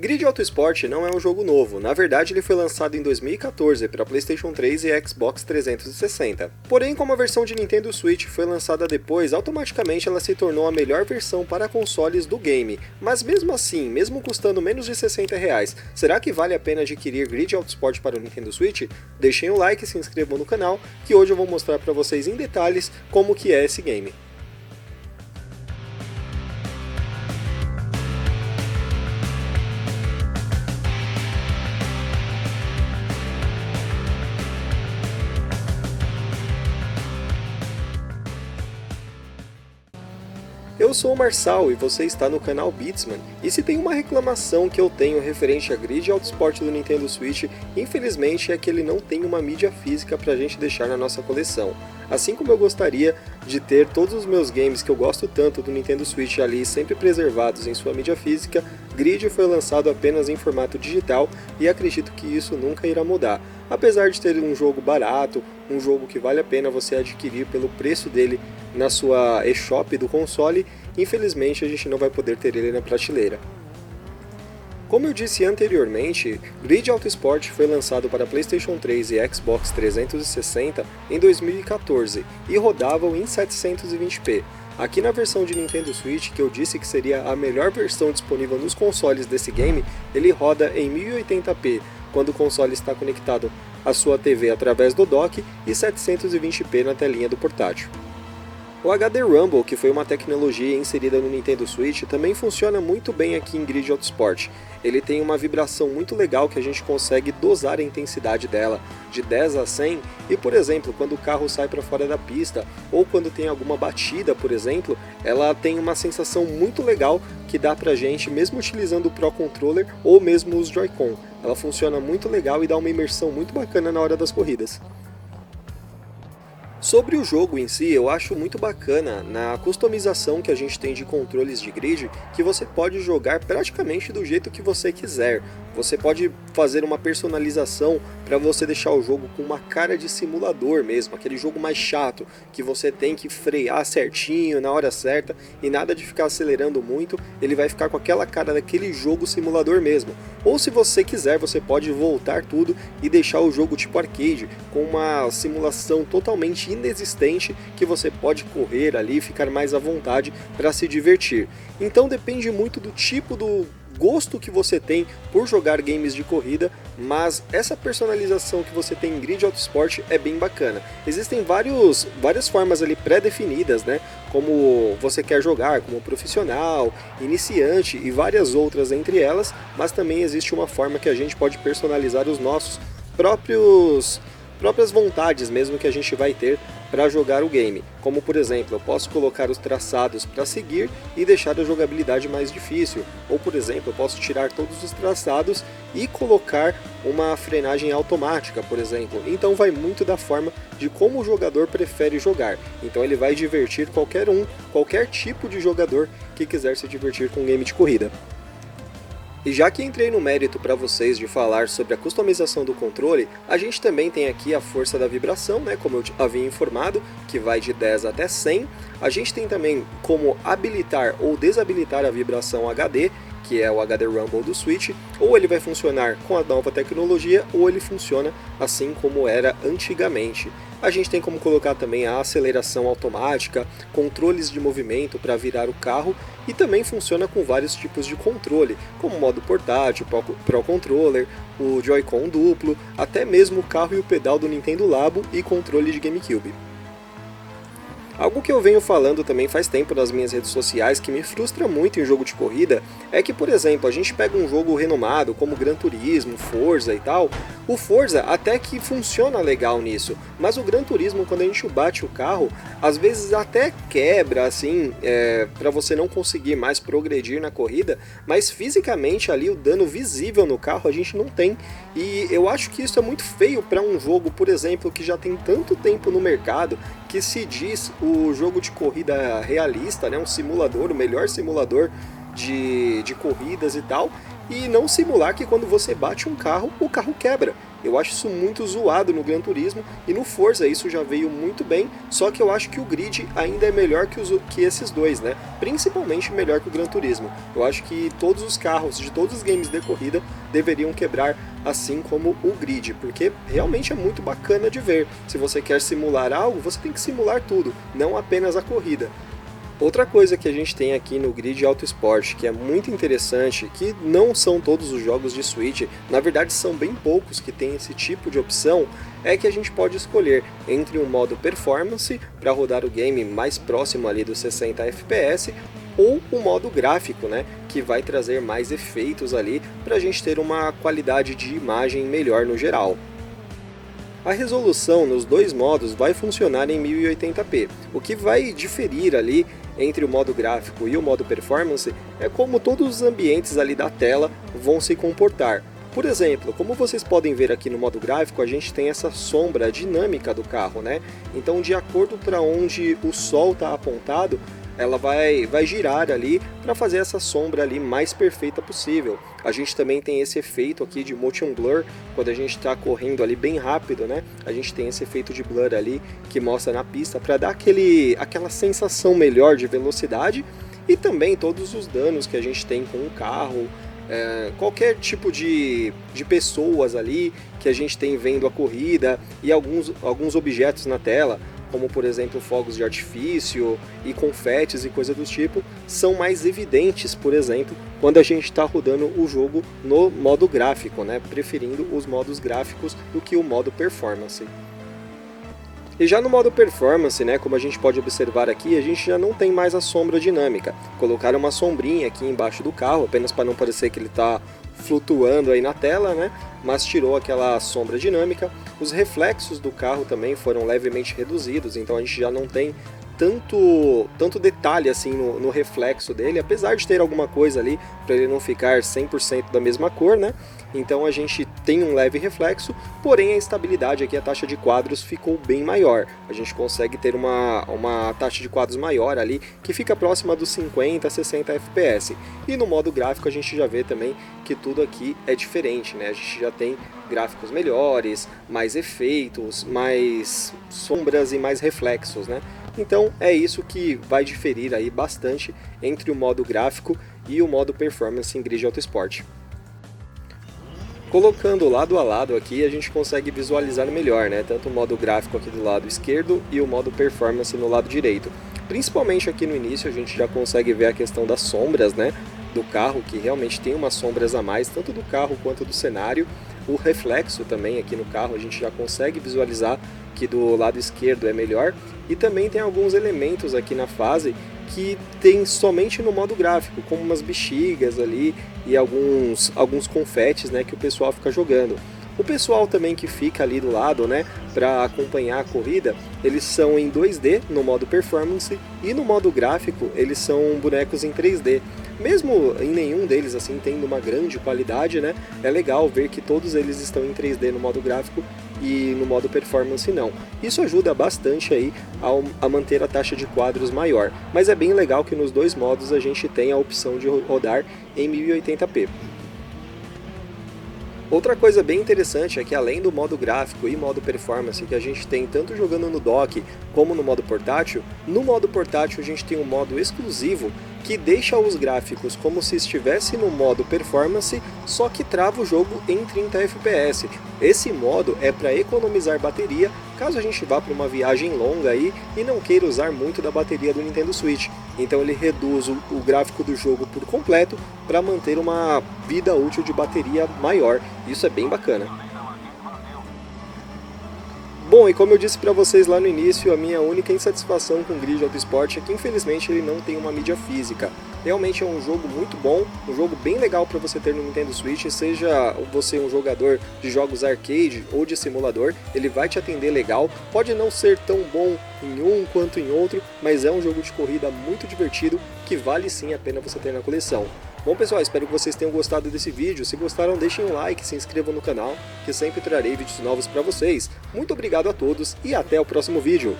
Grid Autosport não é um jogo novo, na verdade ele foi lançado em 2014 para PlayStation 3 e Xbox 360. Porém, como a versão de Nintendo Switch foi lançada depois, automaticamente ela se tornou a melhor versão para consoles do game. Mas mesmo assim, mesmo custando menos de R$60, será que vale a pena adquirir Grid Autosport para o Nintendo Switch? Deixem o like e se inscrevam no canal, que hoje eu vou mostrar para vocês em detalhes como que é esse game. Eu sou o Marçal e você está no canal Beatsman, e se tem uma reclamação que eu tenho referente a Grid Autosport do Nintendo Switch, infelizmente é que ele não tem uma mídia física pra gente deixar na nossa coleção. Assim como eu gostaria de ter todos os meus games que eu gosto tanto do Nintendo Switch ali sempre preservados em sua mídia física, Grid foi lançado apenas em formato digital e acredito que isso nunca irá mudar. Apesar de ter um jogo barato, um jogo que vale a pena você adquirir pelo preço dele na sua eShop do console, infelizmente a gente não vai poder ter ele na prateleira. Como eu disse anteriormente, Grid Autosport foi lançado para PlayStation 3 e Xbox 360 em 2014 e rodavam em 720p. Aqui na versão de Nintendo Switch, que eu disse que seria a melhor versão disponível nos consoles desse game, ele roda em 1080p, quando o console está conectado à sua TV através do dock, e 720p na telinha do portátil. O HD Rumble, que foi uma tecnologia inserida no Nintendo Switch, também funciona muito bem aqui em Grid Autosport. Ele tem uma vibração muito legal que a gente consegue dosar a intensidade dela, de 10 a 100, e por exemplo, quando o carro sai para fora da pista, ou quando tem alguma batida, por exemplo, ela tem uma sensação muito legal que dá pra gente, mesmo utilizando o Pro Controller ou mesmo os Joy-Con. Ela funciona muito legal e dá uma imersão muito bacana na hora das corridas. Sobre o jogo em si, eu acho muito bacana na customização que a gente tem de controles de grid, que você pode jogar praticamente do jeito que você quiser. Você pode fazer uma personalização para você deixar o jogo com uma cara de simulador mesmo, aquele jogo mais chato, que você tem que frear certinho na hora certa e nada de ficar acelerando muito, ele vai ficar com aquela cara daquele jogo simulador mesmo. Ou se você quiser, você pode voltar tudo e deixar o jogo tipo arcade, com uma simulação totalmente inexistente, que você pode correr ali e ficar mais à vontade para se divertir. Então depende muito do tipo do gosto que você tem por jogar games de corrida, mas essa personalização que você tem em Grid Autosport é bem bacana. Existem várias formas ali pré-definidas, né? Como você quer jogar, como profissional, iniciante e várias outras entre elas, mas também existe uma forma que a gente pode personalizar os nossos próprias vontades mesmo que a gente vai ter para jogar o game, como por exemplo, eu posso colocar os traçados para seguir e deixar a jogabilidade mais difícil, ou por exemplo, eu posso tirar todos os traçados e colocar uma frenagem automática, por exemplo. Então vai muito da forma de como o jogador prefere jogar, então ele vai divertir qualquer tipo de jogador que quiser se divertir com um game de corrida. E já que entrei no mérito para vocês de falar sobre a customização do controle, a gente também tem aqui a força da vibração, né, como eu havia informado, que vai de 10 até 100. A gente tem também como habilitar ou desabilitar a vibração HD, que é o HD Rumble do Switch, ou ele vai funcionar com a nova tecnologia, ou ele funciona assim como era antigamente. A gente tem como colocar também a aceleração automática, controles de movimento para virar o carro, e também funciona com vários tipos de controle, como modo portátil, Pro Controller, o Joy-Con duplo, até mesmo o carro e o pedal do Nintendo Labo e controle de GameCube. Algo que eu venho falando também faz tempo nas minhas redes sociais que me frustra muito em jogo de corrida é que, por exemplo, a gente pega um jogo renomado como Gran Turismo, Forza e tal, o Forza até que funciona legal nisso, mas o Gran Turismo, quando a gente bate o carro, às vezes até quebra, assim, para você não conseguir mais progredir na corrida, mas fisicamente ali o dano visível no carro a gente não tem, e eu acho que isso é muito feio para um jogo, por exemplo, que já tem tanto tempo no mercado, que se diz o jogo de corrida realista, né, um simulador, o melhor simulador de corridas e tal, e não simular que quando você bate um carro, o carro quebra. Eu acho isso muito zoado no Gran Turismo, e no Forza isso já veio muito bem, só que eu acho que o grid ainda é melhor que esses dois, né? Principalmente melhor que o Gran Turismo. Eu acho que todos os carros de todos os games de corrida deveriam quebrar assim como o grid, porque realmente é muito bacana de ver. Se você quer simular algo, você tem que simular tudo, não apenas a corrida. Outra coisa que a gente tem aqui no Grid Autosport, que é muito interessante, que não são todos os jogos de Switch, na verdade são bem poucos que tem esse tipo de opção, é que a gente pode escolher entre um modo Performance, para rodar o game mais próximo ali dos 60 FPS, ou o modo gráfico, né, que vai trazer mais efeitos ali, para a gente ter uma qualidade de imagem melhor no geral. A resolução nos dois modos vai funcionar em 1080p. O que vai diferir ali entre o modo gráfico e o modo performance é como todos os ambientes ali da tela vão se comportar. Por exemplo, como vocês podem ver aqui no modo gráfico, a gente tem essa sombra dinâmica do carro, né? Então, de acordo para onde o sol está apontado, ela vai girar ali para fazer essa sombra ali mais perfeita possível. A gente também tem esse efeito aqui de motion blur, quando a gente está correndo ali bem rápido, né? A gente tem esse efeito de blur ali que mostra na pista para dar aquela sensação melhor de velocidade, e também todos os danos que a gente tem com o carro, qualquer tipo de pessoas ali que a gente tem vendo a corrida, e alguns objetos na tela, como por exemplo fogos de artifício e confetes e coisa do tipo, são mais evidentes, por exemplo, quando a gente está rodando o jogo no modo gráfico, né? Preferindo os modos gráficos do que o modo performance. E já no modo performance, né, como a gente pode observar aqui, a gente já não tem mais a sombra dinâmica. Colocaram uma sombrinha aqui embaixo do carro, apenas para não parecer que ele está flutuando aí na tela, né? Mas tirou aquela sombra dinâmica. Os reflexos do carro também foram levemente reduzidos, então a gente já não tem tanto detalhe assim no reflexo dele, apesar de ter alguma coisa ali para ele não ficar 100% da mesma cor, né? Então a gente tem um leve reflexo, porém a estabilidade aqui, a taxa de quadros ficou bem maior. A gente consegue ter uma taxa de quadros maior ali, que fica próxima dos 50 a 60 FPS. E no modo gráfico a gente já vê também que tudo aqui é diferente, né? A gente já tem gráficos melhores, mais efeitos, mais sombras e mais reflexos, né? Então é isso que vai diferir aí bastante entre o modo gráfico e o modo performance em Grid Autosport. Colocando lado a lado aqui, a gente consegue visualizar melhor, né? Tanto o modo gráfico aqui do lado esquerdo e o modo performance no lado direito. Principalmente aqui no início a gente já consegue ver a questão das sombras, né, do carro, que realmente tem umas sombras a mais, tanto do carro quanto do cenário. O reflexo também aqui no carro a gente já consegue visualizar que do lado esquerdo é melhor. E também tem alguns elementos aqui na fase que tem somente no modo gráfico, como umas bexigas ali e alguns confetes, né, que o pessoal fica jogando. O pessoal também que fica ali do lado, né, para acompanhar a corrida, eles são em 2D no modo performance, e no modo gráfico eles são bonecos em 3D. Mesmo em nenhum deles assim tendo uma grande qualidade, né, é legal ver que todos eles estão em 3D no modo gráfico e no modo performance não. Isso ajuda bastante aí a manter a taxa de quadros maior, mas é bem legal que nos dois modos a gente tem a opção de rodar em 1080p. Outra coisa bem interessante é que, além do modo gráfico e modo performance que a gente tem tanto jogando no dock como no modo portátil, no modo portátil a gente tem um modo exclusivo que deixa os gráficos como se estivesse no modo performance, só que trava o jogo em 30 FPS. Esse modo é para economizar bateria caso a gente vá para uma viagem longa aí e não queira usar muito da bateria do Nintendo Switch. Então ele reduz o gráfico do jogo por completo para manter uma vida útil de bateria maior. Isso é bem bacana. Bom, e como eu disse para vocês lá no início, a minha única insatisfação com o Grid Autosport é que infelizmente ele não tem uma mídia física. Realmente é um jogo muito bom, um jogo bem legal para você ter no Nintendo Switch, seja você um jogador de jogos arcade ou de simulador, ele vai te atender legal. Pode não ser tão bom em um quanto em outro, mas é um jogo de corrida muito divertido que vale sim a pena você ter na coleção. Bom pessoal, espero que vocês tenham gostado desse vídeo. Se gostaram, deixem um like, se inscrevam no canal, que sempre trarei vídeos novos para vocês. Muito obrigado a todos e até o próximo vídeo.